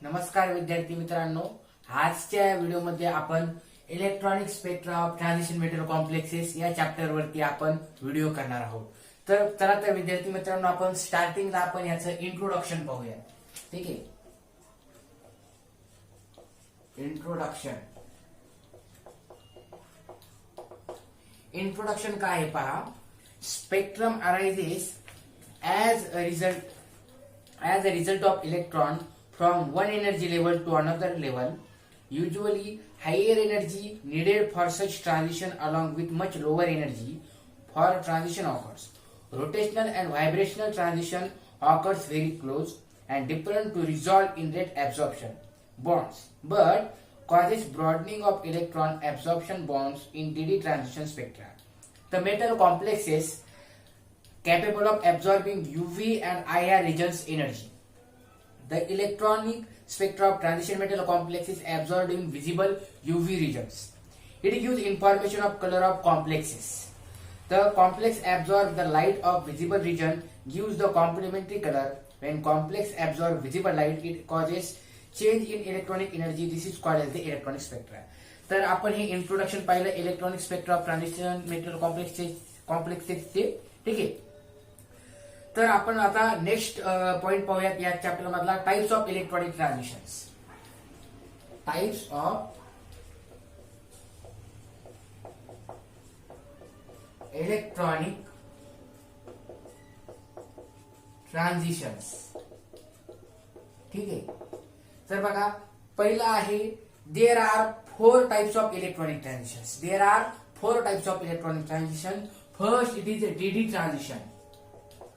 नमस्कार विद्यार्थी मित्रांनो, आजच्या व्हिडिओमध्ये आपण electronic spectra of transition metal complexes या चॅप्टर वरती आपण व्हिडिओ करणार आहोत. तर चला तर विद्यार्थी मित्रांनो, आपण स्टार्टिंगला आपण याचं इंट्रोडक्शन पाहूया. ठीक आहे, इंट्रोडक्शन काय आहे पहा. Spectrum arises as a result of electron from one energy level to another level. Usually, higher energy needed for such transition along with much lower energy for transition occurs. Rotational and vibrational transition occurs very close and different to resolve in rate absorption bonds, but causes broadening of electron absorption bonds in DD transition spectra. The metal complexes capable of absorbing UV and IR regions energy. The electronic spectra of transition metal complexes absorbed in visible UV regions. It gives information of color of complexes. The complex absorbs the light of visible region, gives the complementary color. When complex absorbs visible light, it causes change in electronic energy. This is called as the electronic spectra. तर आपण हे introduction पाहिलं electronic spectra of transition metal कॉम्प्लेक्सेसचे. ठीक आहे, तर आपण आता नेक्स्ट पॉइंट पाहूयात या चॅप्टर मधला. Types of electronic transitions. Types of electronic transitions. ठीक आहे, तर बघा पहिला आहे देर are 4 types of electronic transitions. There are 4 types of electronic transition. First it is d d transition.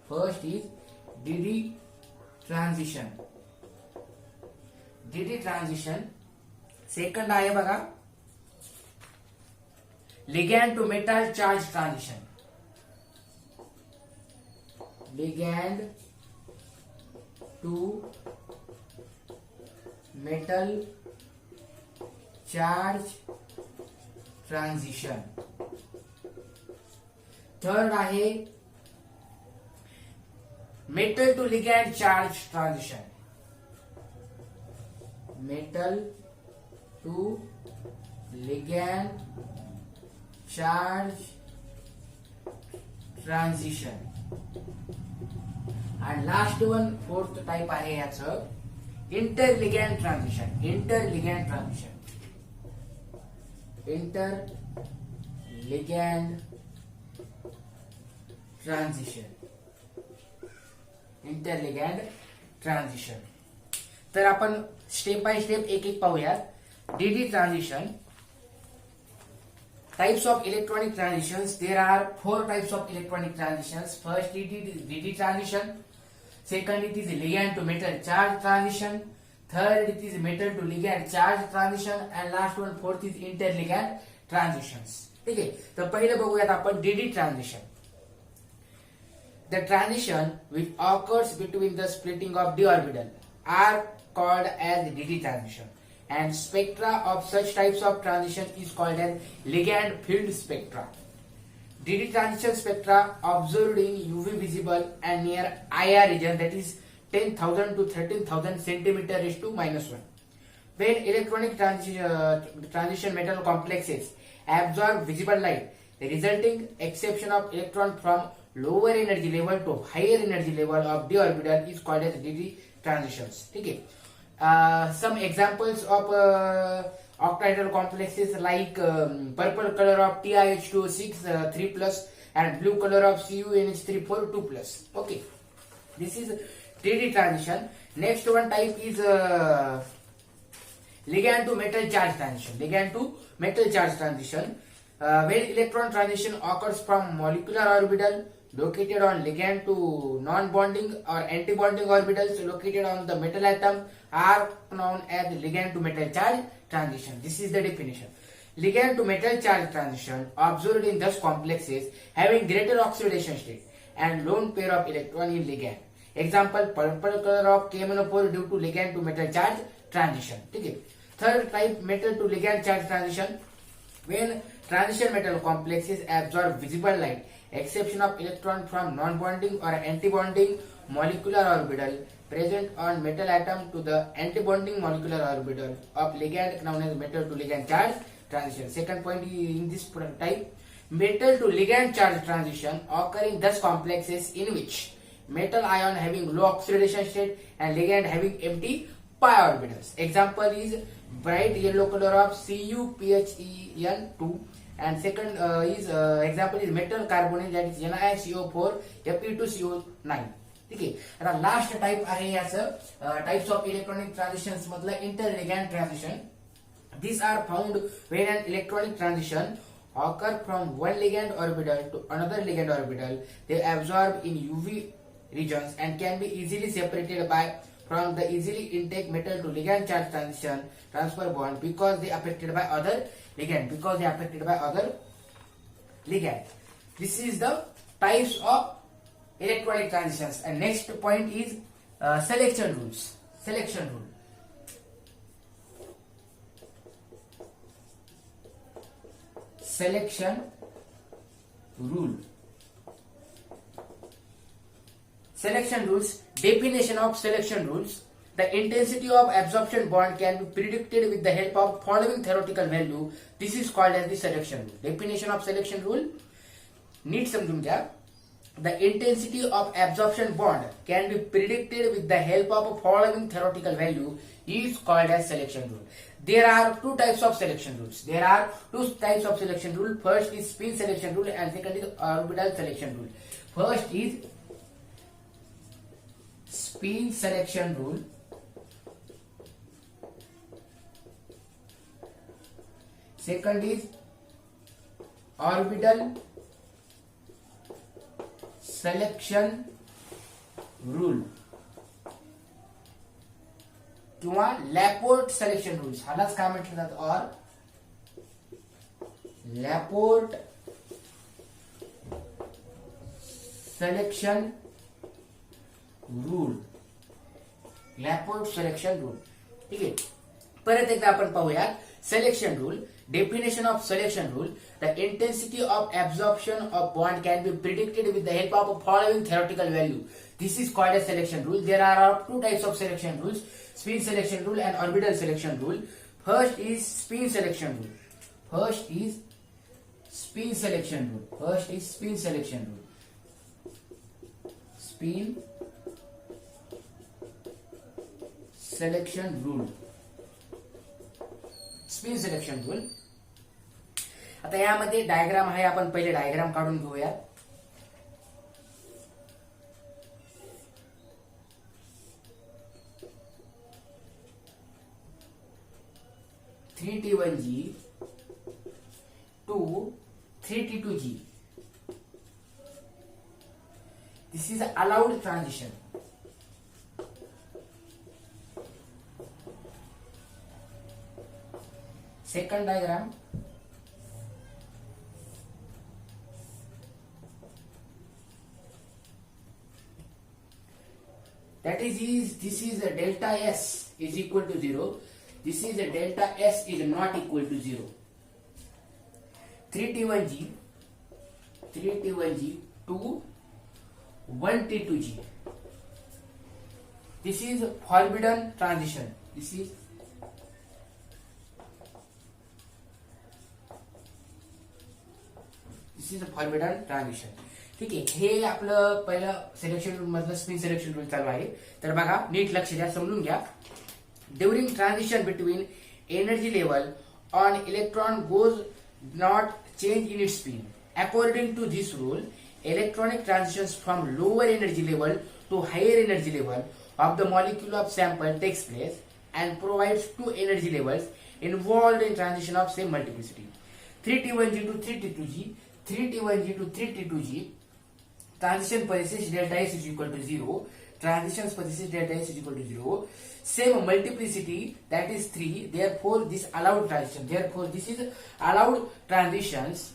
First is DD transition. DD transition. Second आहे बघा ligand to metal charge transition. Ligand to metal charge transition. Third आहे metal to ligand charge transition. Metal to ligand charge transition. And last one, fourth type आहे याचं interligand transition. Interligand transition. Interligand transition. Interligand transition. तर आपण step by step एक एक पाहूयात. D d transition. Types of electronic transitions. There are 4 types of electronic transitions. First it is d d transition. Second it is ligand to metal charge transition. Third it is metal to ligand charge transition. And last one fourth is interligand transitions. ठीक आहे, तर पहिलं बघूयात आपण d d transition. The transition which occurs between the splitting of d orbital are called as DD transition, and spectra of such types of transition is called as ligand filled spectra. DD transition spectra observed in UV visible and near IR region, that is 10,000 to 13,000 centimeter raised to -1. When electronic transition metal complexes absorb visible light, the resulting exception of electron from lower energy level to higher energy level of d orbital is called as DD transitions. ठीक आहे, some examples of octahedral complexes like purple color of TiH2O6 3+ and blue color of CuNH3 4 2+. Okay, this is DD transition. Next one type is ligand to metal charge transition. Ligand to metal charge transition. When electron transition occurs from molecular orbital located on ligand to non-bonding or anti-bonding orbitals located on the metal atom are known as ligand to metal charge transition. This is the definition. Ligand to metal charge transition observed in those complexes having greater oxidation state and lone pair of electron in ligand. Example, purple color of KMnO4 due to ligand to metal charge transition. ठीक है. Third type, metal to ligand charge transition. When transition metal complexes absorb visible light, exception of electron from non-bonding or anti-bonding molecular orbital, present on metal atom to the antibonding molecular orbital of ligand known as metal to ligand charge transition. Second point is in this type, metal to ligand charge transition occurring thus complexes in which metal ion having low oxidation state and ligand having empty pi orbitals. Example is bright yellow color of CuPHen2, and second example is metal carbonate, that is NiCO4 Fe2CO9. ठीक आहे. आता last type आहे याचं types of electronic transitions मधलं इंटरलिगॅन्ड transition. These are found when an electronic transition occur from one ligand orbital to another ligand orbital. They absorb in UV regions and can be easily separated from the easily intake metal to ligand charge transition transfer bond because they are affected by other ligand. This is the types of electronic transitions. And next point is selection rules. Selection rule. Selection rule. Selection rules. Definition of selection rules. The intensity of absorption bond can be predicted with the help of following theoretical value. This is called as the selection rule. Definition of selection rule. नीट समजून घ्या. The intensity of absorption bond can be predicted with the help of following theoretical value is called as selection rule. There are two types of selection rules. First is spin selection rule and second is orbital selection rule. First is spin selection rule. Second is orbital selection rule किंवा लॅपोर्ट selection rules, ह्यालाच काय म्हटलं जातं, or Laporte selection rule. Laporte selection rule. ठीक आहे. परत एकदा आपण पाहूया. Selection rule. Definition of selection rule. The intensity of absorption of bond can be predicted with the help of following theoretical value. This is called as selection rule. There are two types of selection rules: spin selection rule and orbital selection rule. First is spin selection rule. Spin selection rule. आता यामध्ये diagram आहे, आपण पहिले diagram काढून घेऊया. (3T1G to 3T2G). This is allowed transition. Second diagram. That is this is a delta S is equal to 0. This is a delta S is not equal to 0. 3T1G to 1T2G. This is forbidden transition. This is a forbidden transition. ठीक आहे. हे आपलं पहिलं selection rule मधलं spin selection rule चालू आहे. तर बघा, नीट लक्ष द्या, समजून घ्या. During transition between energy level on electron goes not change in its spin. According to this rule, electronic transitions from lower energy level to higher energy level of the molecule of sample takes place and provides two energy levels involved in transition of same multiplicity. 3T1G to 3T2G, transition persist delta S is equal to 0. Transitions persist delta S is equal to 0. Same multiplicity, that is 3. Therefore, this allowed transition. Therefore, this is allowed transitions.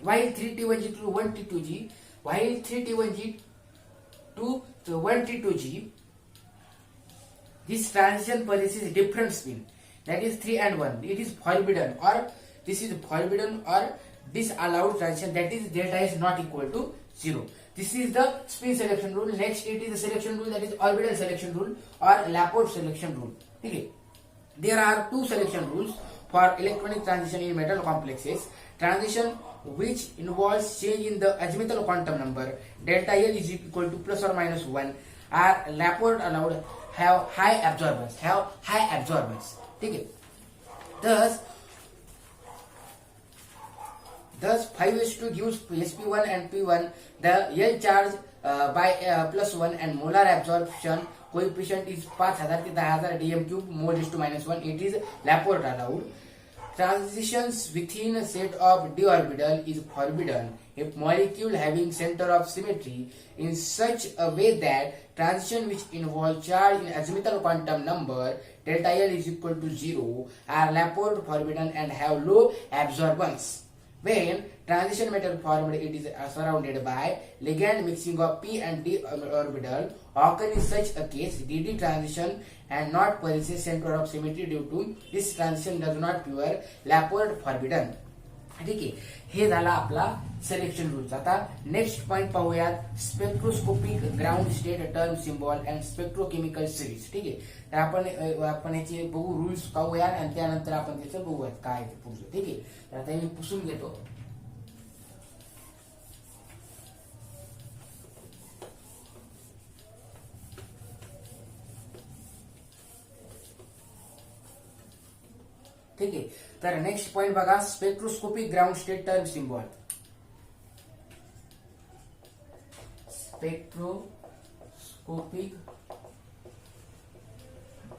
While 3T1G to 1T2G, while 3T1G to 1T2G, this transition possesses different spin. That is 3 and 1. It is forbidden, or this is forbidden or disallowed transition. That is delta is not equal to 0. This is the spin selection rule. Next it is the selection rule, that is orbital selection rule or Laporte selection rule. Okay. There are two selection rules for electronic transition in metal complexes. Transition which involves change in the azimuthal quantum number delta L is equal to plus or minus 1 are Laporte allowed have high absorbance. Okay. Thus 5s2 gives sp1 and p1. The L charge by plus 1 and molar absorption coefficient is 5000 to 10000 dm cube mole is to minus 1. It is Laporte allowed. Transitions within a set of d orbital is forbidden if molecule having center of symmetry in such a way that transition which involve charge in azimuthal quantum number delta L is equal to 0 are Laporte forbidden and have low absorbance. When transition metal formed, it is surrounded by ligand mixing of p and d orbital occur in such a case dd transition and not possesses center of symmetry. Due to this transition does not pure Laporte forbidden. ठीक आहे, हे झाला आपला selection rules. आता next point पाहूयात spectroscopic ground state term symbol and spectrochemical series. ठीक आहे, तर आपण याचे बघू रूल्स पाहूया आणि त्यानंतर आपण त्याचं बघूयात काय ते पुढचं. ठीक आहे, तर आता मी पुसून घेतो. ठीक आहे, तर नेक्स्ट पॉइंट बघा spectroscopic ground state term symbol. Spectroscopic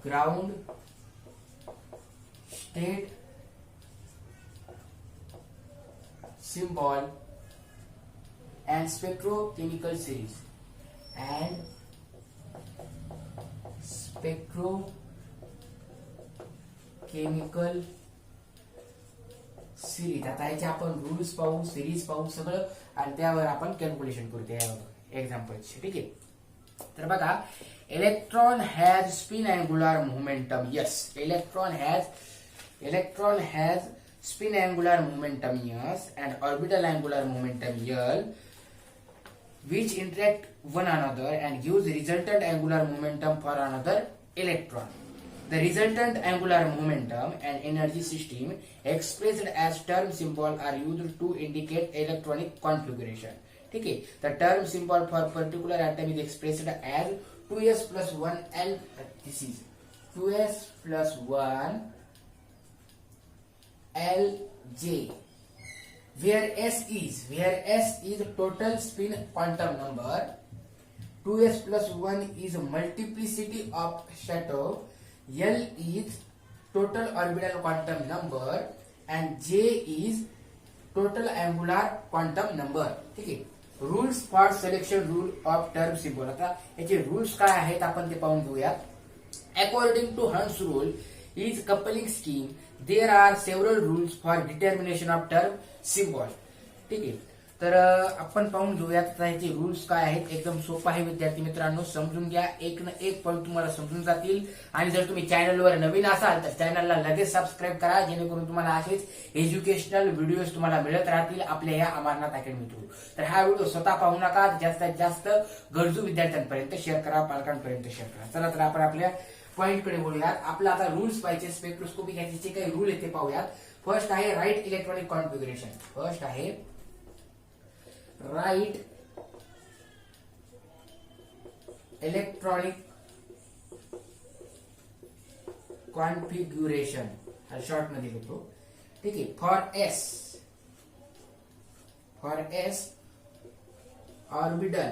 ground state symbol and spectrochemical series and spectrochemical series. आता याचे आपण रूल्स पाहू, सिरीज पाहू सगळं आणि त्यावर आपण कॅल्क्युलेशन करू त्या एक्झाम्पलचे. ठीक आहे, तर बघा electron has spin angular momentum. Yes, electron has spin angular momentum S and orbital angular momentum L which interact one another and gives resultant angular momentum for another electron. The resultant angular momentum and energy system expressed as term symbol are used to indicate electronic configuration. ठीक है, the term symbol for particular atom is expressed as 2s plus 1 L. This is 2s plus 1 Lj, where S is total spin quantum number, 2s plus 1 is multiplicity of shadow, L is total orbital quantum number and J is total angular quantum number. ठीक आहे, rules for selection rule of term symbol. आता याचे rules काय आहेत आपण ते पाहून घेऊया. According to Hund's rule is coupling scheme, there are several rules for determination of term symbol. ठीक आहे, तर आपण पाहून घेऊयात आता याचे रूल्स काय आहेत. एकदम सोपं आहे विद्यार्थी मित्रांनो, समजून घ्या. एक ना एक पॉईंट तुम्हाला समजून जातील. आणि जर तुम्ही चॅनलवर नवीन असाल तर चॅनलला लगेच सबस्क्राईब करा, जेणेकरून तुम्हाला असेच एज्युकेशनल व्हिडिओज तुम्हाला मिळत राहतील आपल्या या अमरनाथ अकॅडमी थ्रू. तर हा व्हिडिओ स्वतः पाहू नका, जास्तीत जास्त गरजू विद्यार्थ्यांपर्यंत शेअर करा, पालकांपर्यंत शेअर करा. चला तर आपण आपल्या पॉइंट कडे बोलूयात. आपला आता रूल्स पाहिजे स्पेक्ट्रोस्कोपिक याचे जे काही रूल आहे ते पाहूयात. फर्स्ट आहे राईट इलेक्ट्रॉनिक कॉन्फिगरेशन. फर्स्ट आहे राईट इलेक्ट्रॉनिक कॉन्फिग्युरेशन, शॉर्ट मध्ये लिहितो. ठीक आहे, for S orbital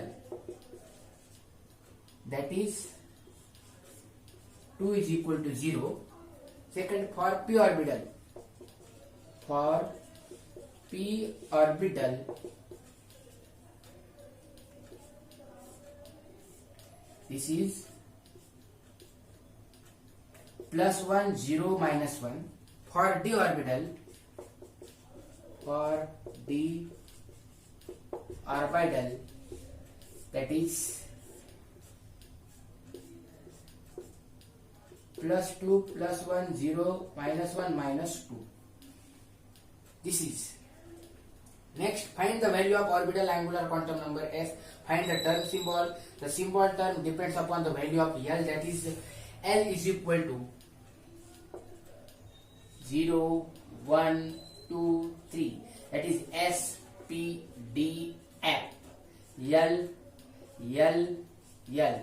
that is 2 is equal to 0. Second, for p orbital this is plus 1 0 minus 1. For d orbital that is plus 2 plus 1 0 minus 1 minus 2. This is Next, find the value of orbital angular quantum number s. Find the term symbol. The symbol term depends upon the value of L, that is L is equal to 0, 1, 2, 3. That is S, P, D, F. L, L, L.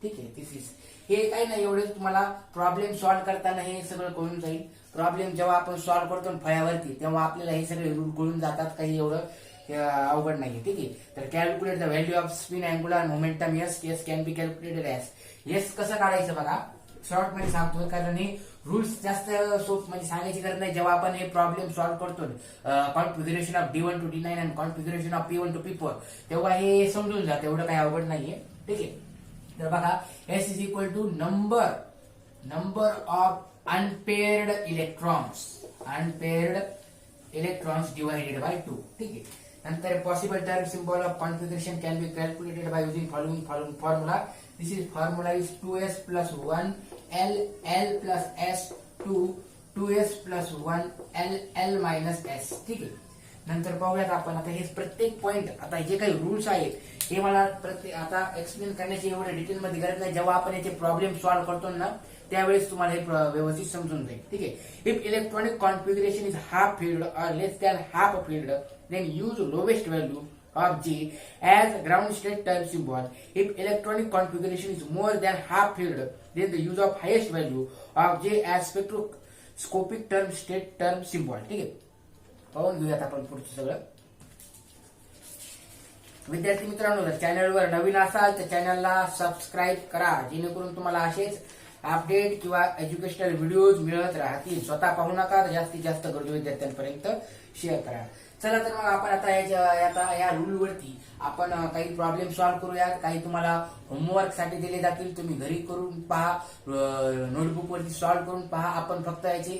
ठीक आहे. दिस is हे काही नाही, एवढे तुम्हाला problem solve करताना हे सगळं कळून जाईल. प्रॉब्लेम जेव्हा आपण सॉल्व्ह करतो फळ्यावरती तेव्हा आपल्याला हे सगळे रूल कळून जातात, काही एवढं अवघड नाहीये. ठीक आहे. तर calculate the value off spin angular momentum S. Says can be calculated S. S कसं काढायचं बघा, शॉर्ट मध्ये सांगतोय, कारण हे रूल्स जास्त सोप म्हणजे सांगायची गरज नाही. जेव्हा आपण हे प्रॉब्लेम सॉल्व्ह करतो configuration of D1 to D9 आणि configuration of P1 to P4, तेव्हा हे समजून जातं, एवढं काही अवघड नाहीये. ठीक आहे. तर बघा, S is equal to number of unpaired electrons divided by 2. ठीक आहे. नंतर possible term symbol of configuration can be calculated by using following formula. This is formula is 2s plus 1 L plus s 2s plus 1 L minus s. ठीक आहे. नंतर पाहूयात आपण आता हे प्रत्येक पॉइंट, आता जे काही रूल्स आहेत हे मला आता एक्सप्लेन करण्याची एवढ्या डिटेल मध्ये गरज नाही. जेव्हा आपण याचे प्रॉब्लेम सॉल्व्ह करतो ना त्यावेळेस तुम्हाला हे व्यवस्थित समजून जाईल. ठीक आहे. If electronic configuration is half filled or less than half filled, then use lowest value of G as ground state term symbol. If electronic configuration is more than half filled, then the use of highest value of J as spectroscopic term state term symbol. ठीक आहे. पाहून घेऊयात आपण पुढचं सगळं. विद्यार्थी मित्रांनो, जर चॅनलवर नवीन असाल तर चॅनलला सबस्क्राईब करा, जेणेकरून तुम्हाला असेच अपडेट किंवा एज्युकेशनल व्हिडिओज मिळत राहतील. स्वतः पाहू नका, जास्तीत जास्त गरजू विद्यार्थ्यांपर्यंत शेअर करा. चला तर मग आपण आता या रूल वरती आपण काही प्रॉब्लेम सॉल्व्ह करूयात. काही तुम्हाला होमवर्क साठी दिले जातील, तुम्ही घरी करून पहा, नोटबुक वरती सॉल्व्ह करून पहा. आपण फक्त याची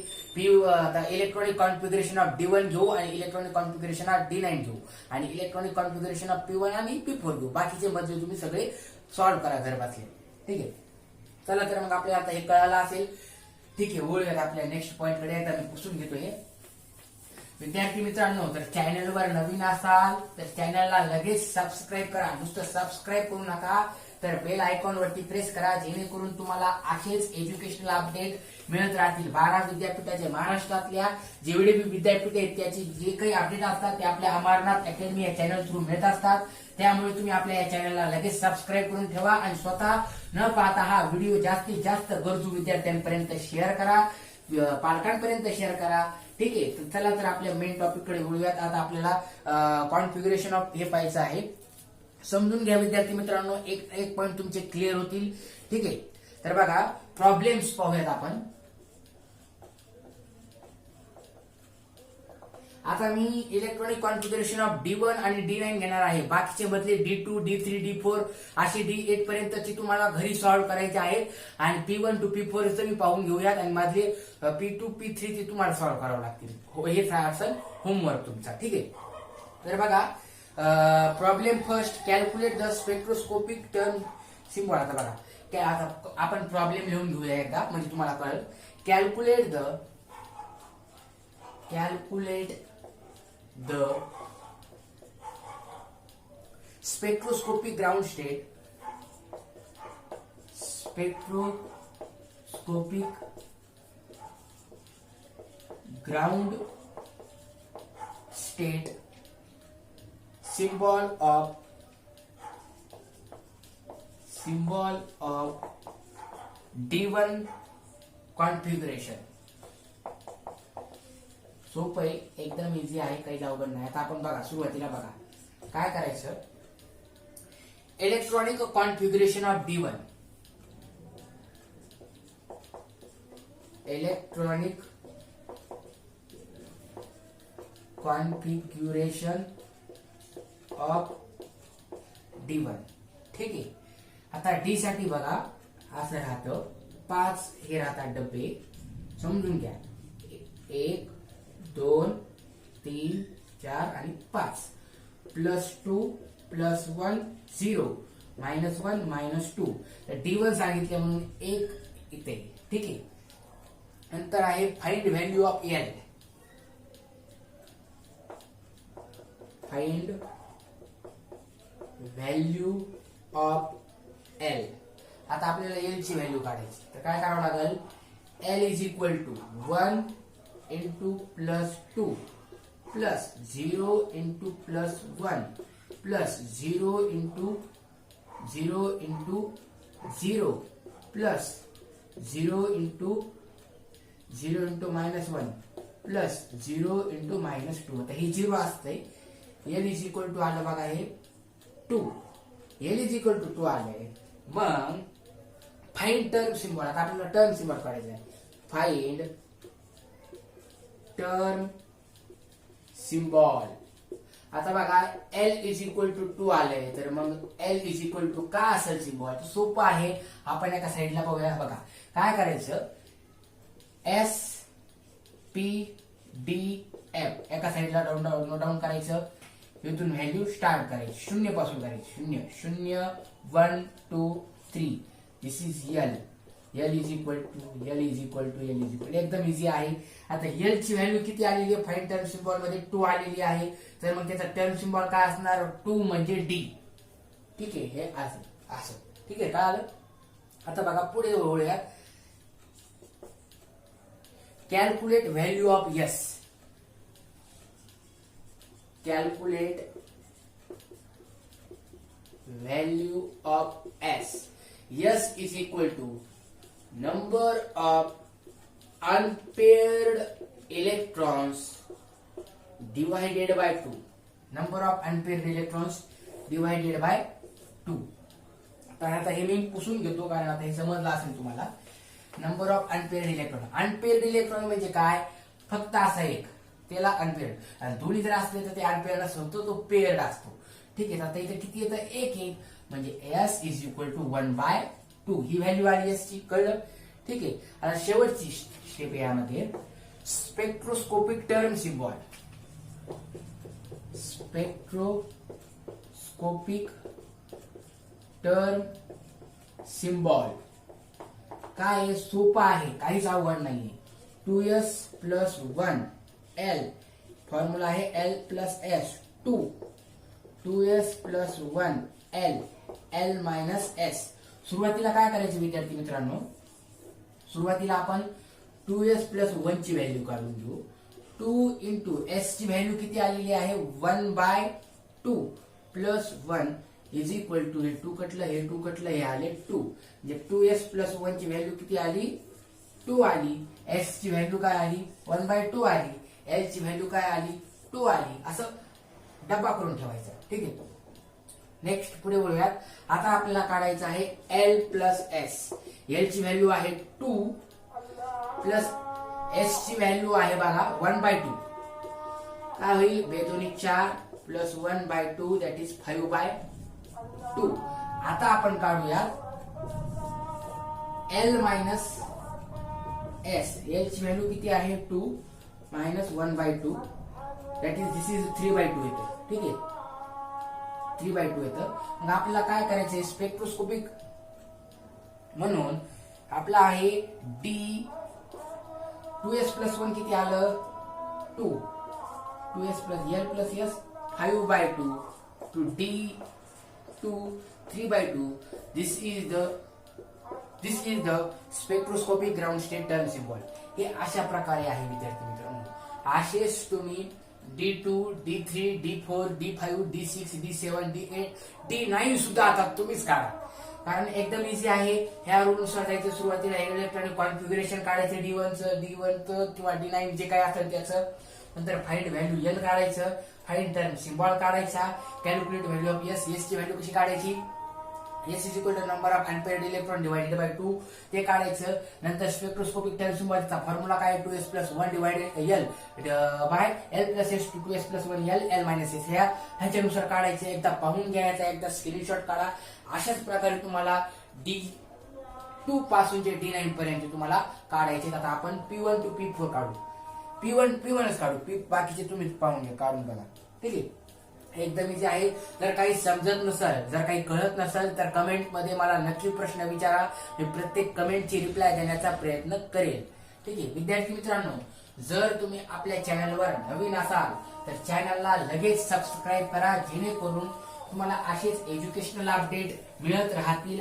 आता इलेक्ट्रॉनिक कॉन्फिगरेशन ऑफ D1 घेऊ आणि इलेक्ट्रॉनिक कॉन्फिगरेशन ऑफ D9 घेऊ आणि इलेक्ट्रॉनिक कॉन्फिगरेशन ऑफ P1 आणि P4 घेऊ. बाकीचे मध्ये तुम्ही सगळे सॉल्व्ह करा घर बसले. ठीक आहे. चला तर मग आपल्याला आता हे कळालं असेल. ठीक आहे. वळूयात आपल्या नेक्स्ट पॉइंट कडे. आता मी पुसून घेतो हे. विद्यार्थी मित्रांनो, तर चॅनलवर नवीन असाल तर चॅनलला लगेच सबस्क्राईब करा. नुसतं सबस्क्राईब करू नका, तर बेल आयकॉन वरती प्रेस करा, जेणेकरून तुम्हाला असेच एज्युकेशनल अपडेट मिळत राहतील. 12 विद्यापीठाचे महाराष्ट्रातल्या जेवढे बी विद्यापीठ आहेत त्याचे जे काही अपडेट असतात ते आपल्या अमरनाथ अकॅडमी या चॅनल थ्रू मिळत असतात. त्यामुळे तुम्ही आपल्या या चॅनलला लगेच सबस्क्राईब करून ठेवा आणि स्वतः न पाहता हा व्हिडिओ जास्तीत जास्त गरजू विद्यार्थ्यांपर्यंत शेअर करा, पालकांपर्यंत शेअर करा. ठीक आहे. तर चला तर आपल्या मेन टॉपिक कडे वळूयात. आता आपल्याला कॉन्फिगरेशन ऑफ हे पाहायचं आहे. समजून घ्या विद्यार्थी मित्रांनो, एक पॉइंट तुमचे क्लिअर होतील. ठीक आहे. तर बघा, प्रॉब्लेम्स पाहूयात आपण. आता मी इलेक्ट्रॉनिक कॉन्फिगरेशन ऑफ D1 आणि D9 घेणार आहे. बाकीचे बदले D2, D3, D4 अशी D8 पर्यंतची तुम्हाला घरी सॉल्व्ह करायचे आहेत आणि P1 to P4 मी पाहून घेऊयात आणि माझे P2, P3 ते तुम्हाला सॉल्व्ह करावं लागतील. हे असेल होमवर्क तुमचा. ठीक आहे. तर बघा, problem first, calculate the spectroscopic term symbol. आता बघा, आता आपण प्रॉब्लेम लिहून घेऊया एकदा, म्हणजे तुम्हाला कळेल. Calculate the spectroscopic ground state symbol of D1 configuration. सोपं आहे, एकदम इझी आहे, काही अवघड नाही. आता आपण बघा, सुरुवातीला बघा काय करायचं. Electronic configuration of D1, electronic configuration of D1. ठीक आहे. आता D साठी बघा असं राहतं, 5 हे राहतात डबे, समजून घ्या. 1, 2, 3, 4 आणि 5. +2, +1, 0, -1, -2. तर D1 सांगितले म्हणून 1 इथे. ठीक आहे. नंतर आहे find value of L. Find value of L. आता आपल्याला एल ची व्हॅल्यू काढायची, तर काय करावं लागेल, L is equal to 1 into plus 2 plus 0 into plus 1 plus 0 into 0 into 0 plus 0 into 0 into minus 1 plus 0 into minus 2. आता हे 0 असतंय. एल इज इक्वल टू आलं बघा हे 2. एल इज इक्वल टू 2 आलंय. मग फाइंड टर्म सिम्बॉल. आता आपल्याला टर्म सिम्बॉल काढायचं आहे. Find term symbol. आता बघा एल इज इक्वल टू 2 आलंय, तर मग एल इज इक्वल टू का असेल सिम्बॉल, सोपं आहे. आपण एका साईडला बघूया. बघा काय करायचं, एस पी डी एफ एका साईडला नोट डाऊन करायचं. इथून व्हॅल्यू स्टार्ट करायची, 0 पासून करायची. 0 0 1 2 3. This is L. L is equal to L is equal to L is equal. एकदम इझी आहे. आता एल ची व्हॅल्यू किती आलेली आहे, फाइंड टर्म सिम्बॉल मध्ये 2 आलेली आहे. तर मग त्याचा टर्म सिम्बॉल काय असणार, 2 म्हणजे डी. ठीक आहे, हे असं असं. ठीक आहे, काय आलं. आता बघा पुढे वळूया. Calculate value of S. Calculate value of S. S is equal to number of unpaired electrons divided by 2. Number of unpaired electrons divided by 2. तर आता हे मी पुसून घेतो, कारण आता हे समजलं असेल तुम्हाला. Number of unpaired electron. Unpaired electron म्हणजे काय, फक्त असा एक, त्याला अनपेअर्ड. आणि दोन्ही जर असले तर ते अनपेअर्ड असतो, तो पेअर्ड असतो. ठीक आहे. आता इथे किती येतं, एक. म्हणजे एस इज इक्वल टू 1/2. ही व्हॅल्यू आली एस ची, कळलं. ठीक आहे. आता शेवटची स्टेप यामध्ये spectroscopic term symbol. Spectroscopic term symbol काय आहे, सोपं आहे, काहीच अवघड नाहीये. 2s plus 1 L. फॉर्म्युला आहे L plus S 2. 2s plus 1 L L minus S. सुरुवातीला काय करायचे विद्यार्थी मित्रांनो, सुरुवातीला आपण 2s प्लस 1 ची व्हॅल्यू काढून घेऊ. 2 इंटू एस ची व्हॅल्यू किती आलेली आहे, 1/2 प्लस 1 इज इक्वल टू, हे 2 कटलं, हे 2 कटलं, हे आले 2. म्हणजे 2s प्लस 1 ची व्हॅल्यू किती आली, 2 आली. एस ची व्हॅल्यू काय आली, 1/2 आली. एल ची व्हॅल्यू काय आली, 2 आली. असं डब्बा करून ठेवायचा. ठीक आहे. नेक्स्ट पुढे बोलूयात. आता आपल्याला काढायचं आहे एल प्लस एस. एल ची व्हॅल्यू आहे 2 प्लस एस ची व्हॅल्यू आहे बघा 1/2. काय होईल, 2 4 प्लस 1/2 दॅट इज 5/2. आता आपण काढूया एल मायनस एस. एल ची व्हॅल्यू किती आहे, 2 minus 1/2 that is this is 3/2 येतं. ठीक आहे, 3/2 येतं. मग आपल्याला काय करायचंय, स्पेक्ट्रोस्कोपिक म्हणून आपला आहे डी. 2s प्लस 1 किती आलं, 2. 2s plus L plus S 5/2 two D 2 3/2. This is the spectroscopic ground state term symbol. हे अशा प्रकारे आहे विद्यार्थी मित्रांनो. असेच तुम्ही D2, D3, D4, D5, D6, D7, D8, D9 सुद्धा आता तुम्हीच काढा, कारण एकदम इझी आहे. ह्या रूल नुसार जायचं. सुरुवातीला इलेक्ट्रॉनिक कॉन्फिगरेशन काढायचं D1 किंवा D9 जे काय असेल त्याचं. नंतर फाइंड व्हॅल्यू एल काढायचं, फाइंड टर्म सिम्बॉल काढायचा, calculate value of S. S ची व्हॅल्यू कशी काढायची, S is equal to number of unpaired electron divided by 2 ते काढायचं. नंतर स्पेक्ट्रोस्कोपिक टर्म सिम्बॉलचा फॉर्म्युला काय, 2s plus 1 divided L by L plus S 2s plus 1 L L minus S. ह्याच्यानुसार काढायचं. एकदा पाहून घ्यायचा, एकदा स्क्रीनशॉट काढा. अशाच प्रकारे तुम्हाला D2 पासून ते D9 पर्यंत तुम्हाला काढायचे. आता आपण P1 टू P4 काढू. P1च काढू, बाकीचे तुम्ही पाहून घ्या, काढून बघा. ठीक आहे, एकदम इझी आहे. जर काही समजत नसेल, जर काही कळत नसेल तर कमेंट मध्ये मला नक्की प्रश्न विचारा. मी प्रत्येक कमेंटची रिप्लाय देण्याचा प्रयत्न करेल. ठीक आहे विद्यार्थी मित्रांनो, जर तुम्ही आपल्या चॅनलवर नवीन असाल तर चॅनलला लगेच सबस्क्राईब करा, जेणेकरून तुम्हाला असेच एज्युकेशनल अपडेट मिळत राहतील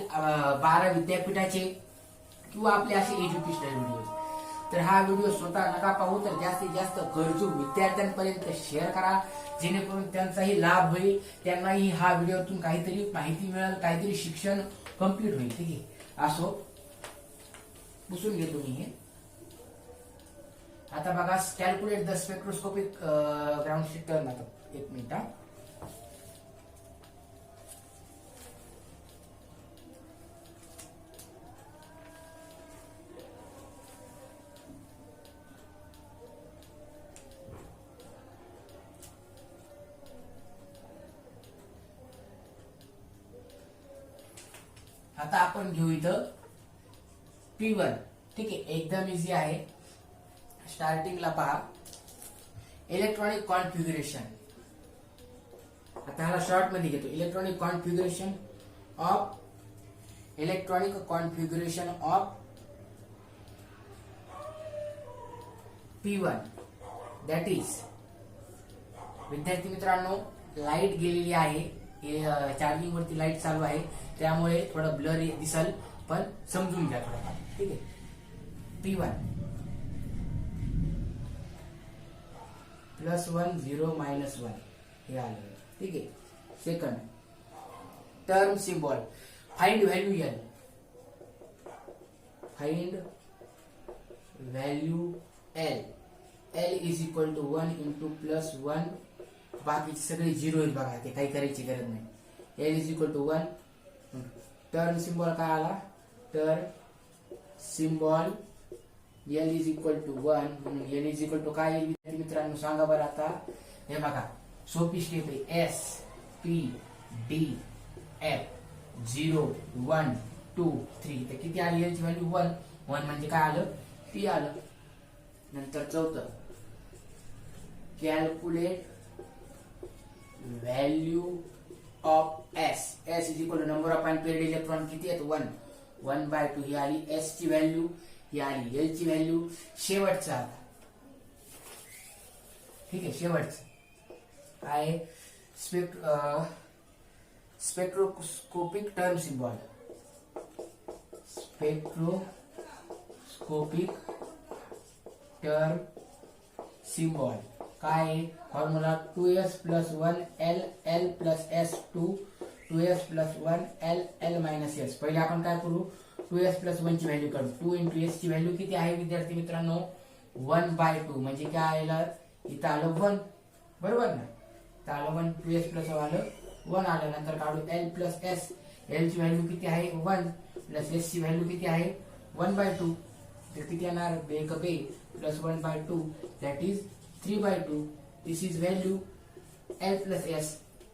12 विद्यापीठाचे किंवा आपले असे एज्युकेशनल व्हिडिओ. तर हा व्हिडिओ स्वतः नका पाहू, तर जास्तीत जास्त गरजू विद्यार्थ्यांपर्यंत शेअर करा, जेणेकरून त्यांचाही लाभ होईल, त्यांनाही हा व्हिडिओतून काहीतरी माहिती मिळेल, काहीतरी शिक्षण कंप्लीट होईल. ठीक आहे, असो पुसून घेतो मी हे. आता बघा, calculate the spectroscopic ground state term. आता एक मिनिट. आता आपण घेऊ इथं P1. ठीक आहे, एकदम इझी आहे. स्टार्टिंगला पहा, इलेक्ट्रॉनिक कॉन्फिगरेशन. आता ह्याला शॉर्ट मध्ये घेतो. Electronic configuration of P1, that is, विद्यार्थी मित्रांनो, लाईट गेलेली आहे, चार्जिंग वरती लाईट चालू आहे, त्यामुळे थोडं ब्लर दिसल, पण समजून घ्या थोडं. ठीक आहे, P1 +1 0 -1 हे आलं. ठीक आहे. Second term symbol, find value L. Find value L. L is equal to 1 into +1, बाकीचे सगळे झिरो आहेत बघा, ते काही करायची गरज नाही. L is equal to 1. Term symbol काय आला, term symbol L is equal to 1, म्हणून L इज इक्वल टू काय येईल मित्रांनो, सांगा बरं. आता हे बघा, सोपी स्टेप आहे. S P D F 0 1 2 3. तर किती आली L ची व्हॅल्यू? 1. 1 म्हणजे काय आलं, P आलं. नंतर चौथं, calculate value of S. S is equal to number of unpaired electron. किती आहेत? 1. 1/2 ही आली S ची व्हॅल्यू, ही आली L ची व्हॅल्यू. शेवटचा, ठीक आहे, शेवटचं काय, spectroscopic term symbol. Spectroscopic term symbol काय, formula 2s + 1 L L + S 2s + 1 L L - S. पहिले आपण काय करू, 2s + 1 ची व्हॅल्यू काढू. 2 × S ची व्हॅल्यू किती आहे विद्यार्थी मित्रांनो? 1/2 म्हणजे काय आलं, इथं आलं 1, बरोबर ना. इथं आलं 1, 2s + 1 आलं 1 आलं. नंतर काढू L + S. L ची व्हॅल्यू किती आहे? 1 + S ची व्हॅल्यू किती आहे? 1/2. तर किती येणार? बेकबे + 1/2 that is 3/2. This is value L + S.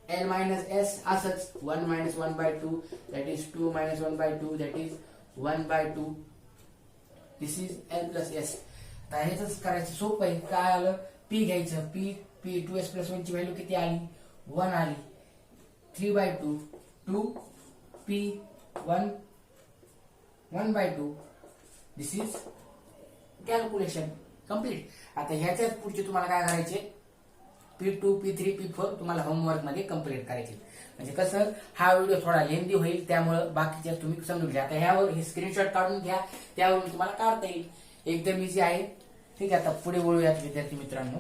L - S असंच 1 - 1/2 that is 2 - 1/2 that is 1/2. This is L + S. आता हेच करायचं, सोपं आहे. काय आलं, P घ्यायचं. P 2s + 1 ची व्हॅल्यू किती आली? 1 आली. 3/2 2 P 1 1/2. This is calculation complete. आता ह्याच्यात पुढचे तुम्हाला काय करायचे, P2 P3 P4 तुम्हाला होमवर्क मध्ये कम्प्लीट करायचे. म्हणजे कसं, हा व्हिडिओ थोडा लेंदी होईल, त्यामुळे बाकीच्या तुम्ही समजून घ्या. आता ह्यावर हे स्क्रीनशॉट काढून घ्या, त्यावरून तुम्हाला काढता येईल. एकदम इझी आहे. ठीक आहे, आता पुढे वळूयात विद्यार्थी मित्रांनो.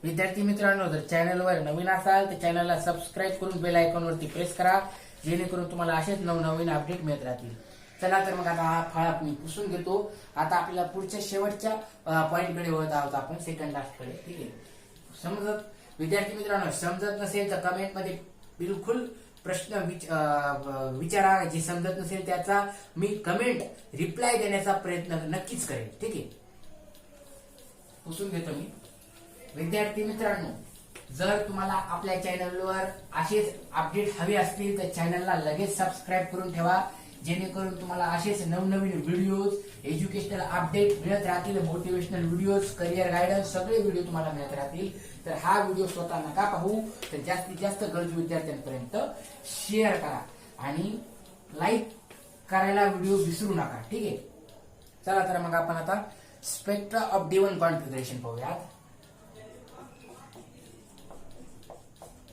विद्यार्थी मित्रांनो, जर चॅनलवर नवीन असाल तर चॅनलला सबस्क्राईब करून बेल आयकॉन वरती प्रेस करा, जेणेकरून तुम्हाला असेच नवनवीन अपडेट मिळत राहतील. चला तर मग आता हा फळा मी पुसून घेतो. आता आपल्याला पुढच्या शेवटच्या पॉइंटकडे वळत आहोत आपण, सेकंड लास्टकडे. ठीक आहे, समजत विद्यार्थी मित्रांनो, समजत नसेल तर कमेंट मध्ये बिलकुल प्रश्न विचारा. जे समजत नसेल त्याचा मी कमेंट रिप्लाय देण्याचा प्रयत्न नक्कीच करेन. ठीक आहे, पुसून घेतो मी. विद्यार्थी मित्रांनो, जर तुम्हाला आपल्या चॅनलवर असेच अपडेट हवे असतील तर चॅनलला लगेच सबस्क्राईब करून ठेवा, जेणेकरून तुम्हाला असेच नवनवीन व्हिडिओज, एज्युकेशनल अपडेट मिळत राहतील. मोटिवेशनल व्हिडिओज, करिअर गायडन्स सगळे व्हिडिओ तुम्हाला मिळत राहतील. तर हा व्हिडिओ स्वतः नका पाहू, तर जास्तीत जास्त गरजू विद्यार्थ्यांपर्यंत शेअर करा. आणि लाईक करायला व्हिडिओ विसरू नका, ठीक आहे. चला तर मग आपण आता स्पेक्ट्रा ऑफ D1 कॉन्फिगरेशन पाहूयात.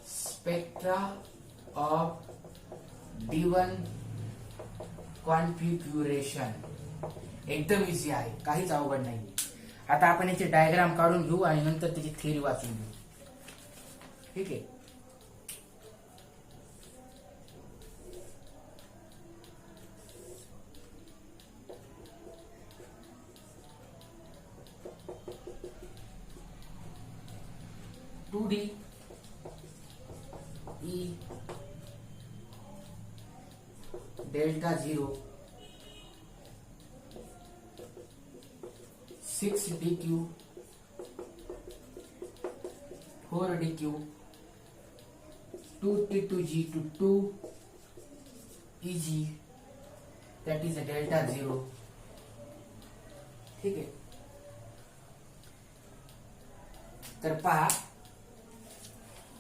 स्पेक्ट्रा ऑफ D1 कॉन्फिगरेशन एकदम इझी आहे, काहीच अवघड नाही. आता आपण याचे डायग्राम काढून घेऊ आणि नंतर त्याची थेअरी वाचून घेऊ, ठीक आहे. Two D E delta 0 6dq 4dq 2t2g to 2eg, that is a delta 0, ठीक आहे. तर पहा,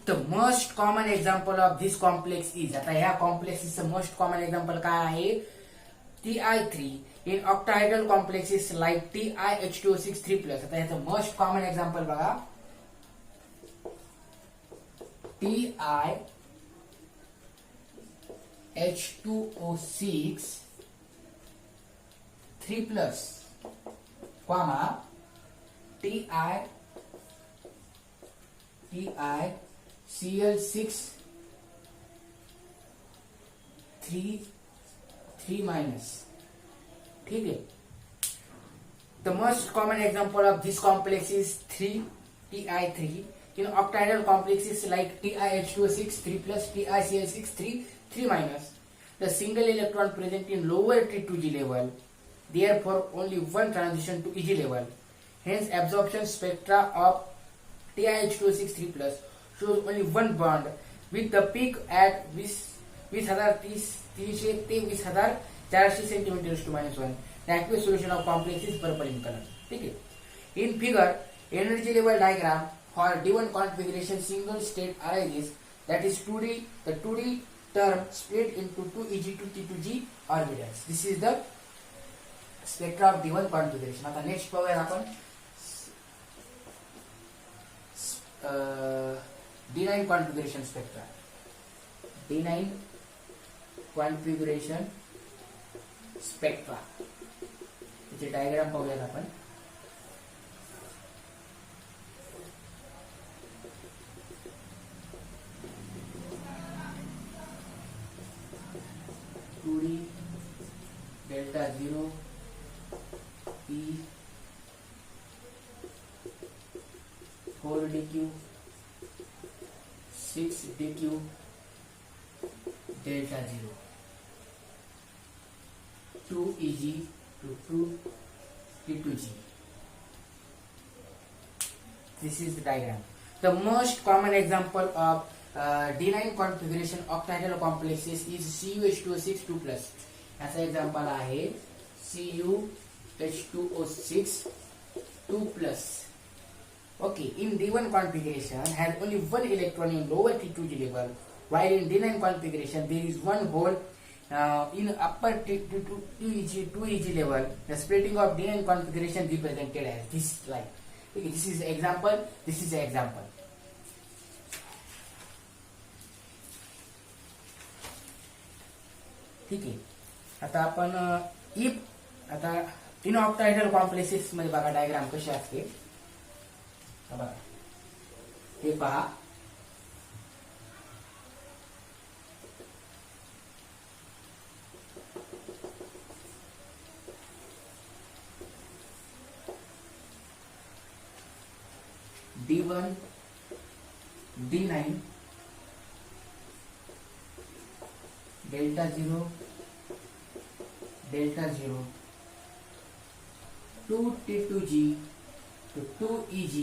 the most common example of this complex is, आता ह्या कॉम्प्लेक्सचं मोस्ट कॉमन एक्झाम्पल काय आहे, Ti3 in octahedral complexes like TiH2O6 3+. आता ह्याचं मोस्ट कॉमन एक्झाम्पल बघा, TiH2O6 3+, comma TiCl6 3-, ठीक है. The most common example of this complex is Ti3 in octahedral complexes like TiH2O6 3+, TiCl6 3-. The single electron present in lower T2G level, therefore only one transition to EG level. Hence absorption spectra of TiH2O6 3+ shows only one bond with the peak at 20,300 ते 20,400 cm^-1. The aqueous solution of complex is purple in color, ठीक है. In figure, energy level diagram for D1 configuration single state arises, that is 2D, the 2D term split into 2Eg to T2G orbitals. This is the spectra of D1 configuration. आता next पाहूया आपण D9 configuration spectra. D9 configuration spectra, त्याचे diagram पाहूयात आपण. Delta 0 E 4dq 6dq delta 0 2Eg to 2T2G. This is the diagram. The most common example of D9 configuration octahedral complexes is CuH2O6 2+. याचा example आहे CuH2O6 2+. Okay, in D1 configuration has only one electron in lower T2G level, while in D9 configuration there is one hole in upper T2EG level. The splitting of D9 configuration represented as this slide. Okay, this is example. This is the example. ठीक आहे. आता आपण if आता in octahedral complexes मध्ये बघा diagram कशी असते. बघा हे पहा, D1 D9 delta 0 delta 0 2T2G to 2Eg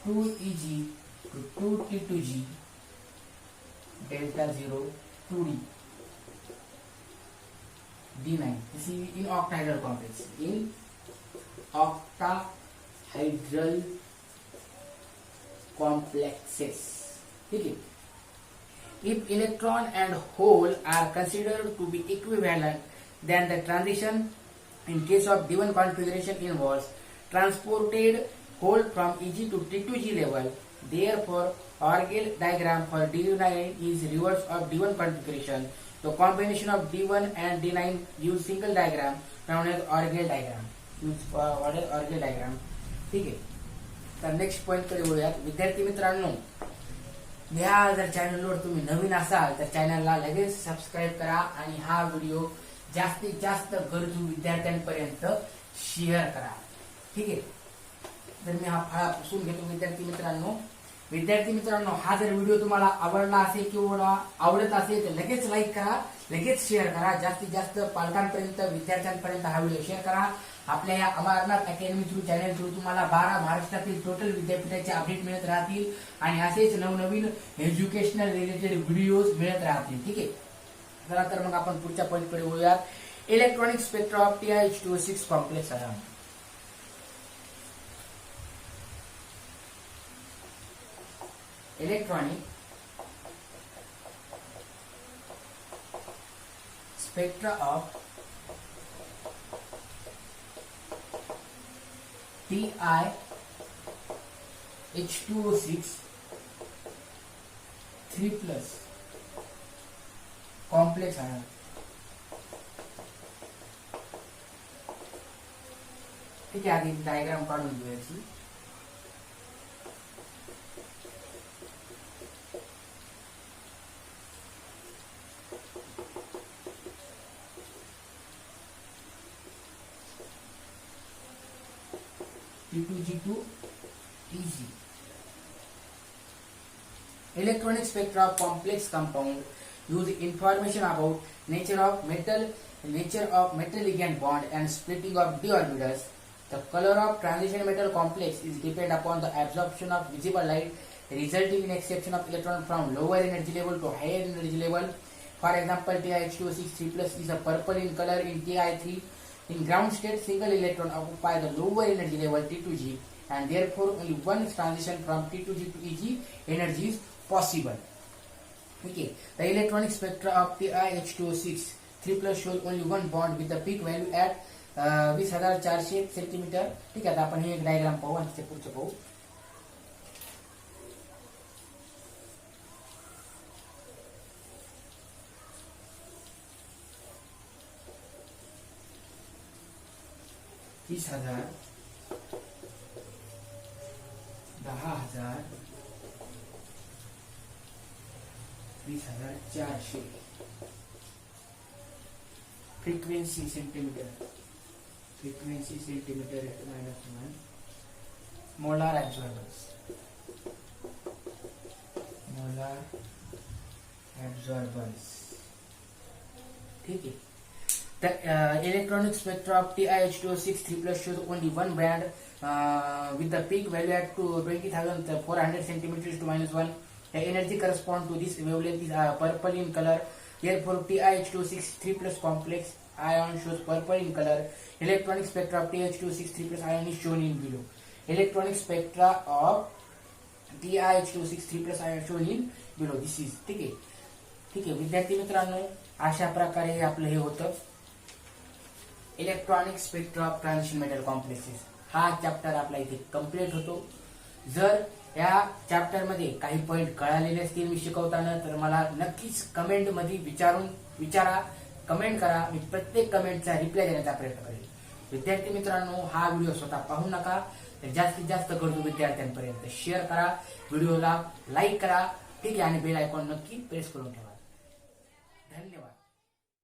2Eg to 2T2G delta 0 2D D9. This is in octahedral complex. In octahedral complexes. ठीक है. If electron and hole are considered to be equivalent, then the transition in case of given configuration involves transported hole from EG to T2G level. Therefore, Orgel diagram for D9 is reverse of D1 configuration. The combination of D1 and D9 gives single diagram known as Orgel diagram. Orgel diagram. ठीक आहे. तर next point कडे वळूयात. विद्यार्थी मित्रांनो, या जर चॅनलवर तुम्ही नवीन असाल तर चॅनलला लगेच सबस्क्राईब करा आणि हा व्हिडिओ जास्तीत जास्त गरजू विद्यार्थ्यांपर्यंत शेअर करा. ठीक आहे. तर मी हा फळा पुसून घेतो. विद्यार्थी मित्रांनो, हा जर व्हिडिओ तुम्हाला आवडला असेल किंवा आवडत असेल तर लगेच लाईक करा, लगेच शेअर करा. जास्तीत जास्त पालकांपर्यंत, विद्यार्थ्यांपर्यंत हा व्हिडिओ शेअर करा. आपल्या या Amarnath academy through channel through तुम्हाला 12 महाराष्ट्रातील टोटल विद्यापीठाचे अपडेट मिळत राहतील आणि असेच नवनवीन एज्युकेशनल रिलेटेड व्हिडिओज मिळत राहतील. ठीक आहे. चला तर मग आपण पुढच्या पॉईंट कडे वळूयात. Electronic spectrum of TiH2O6 complex ion. Electronic spectra of TiH2O6 3+ complex ion. ठीक आहे. आधी डायग्राम काढून घेऊयाची. T2G2 EG. Electronic spectra of complex compound use information about nature of metal ligand bond and splitting of d orbitals. The color of transition metal complex is depend upon the absorption of visible light, resulting in exception of electron from lower energy level to higher energy level. For example, TiH2O6 3+ is a purple in color. In Ti3, in ground state, single electron occupy the lower energy level T2G, and therefore only one transition from T2G to EG energy is possible. Okay. The electronic spectra of TiH2O6 3+ shows only one bond with the peak value at 20,400 centimetre. ठीक आहे. आपण हे एक diagram पाहू आणि त्याचे पुढचं पाहू. तीस हजार, 10,000, 20,400. Frequency centimetre -1. मोलार ऍब्झॉर्बन्स. ठीक आहे. The electronic spectra of TiH2O6 3+ shows only one band with the peak value at 20,400 centimeters to -1. The energy correspond to this wavelength is purple in color. Therefore, TiH2O6 3+ complex ion shows purple in color. Electronic spectra of TiH2O6 3+ ion is shown in below. Electronic spectra of TiH2O6 3+ ion shown in below. This is ठीक आहे. विद्यार्थी मित्रांनो, अशा प्रकारे आपलं हे होतं electronic spectra of transition metal complexes. हा चॅप्टर आपला इथे कंप्लीट होतो. जर या चॅप्टर मध्ये काही पॉइंट कळालेले असतील मी शिकवताना तर मला नक्कीच कमेंट मध्ये विचारा, कमेंट करा. मी प्रत्येक कमेंटचा रिप्लाय देण्याचा प्रयत्न करेन. विद्यार्थी मित्रांनो, हा व्हिडिओ स्वतः पाहू नका, तर जास्तीत जास्त गरजू विद्यार्थ्यांपर्यंत शेअर करा, व्हिडिओला लाईक करा. ठीक आहे. आणि बेल आयकॉन नक्की प्रेस करून ठेवा. धन्यवाद.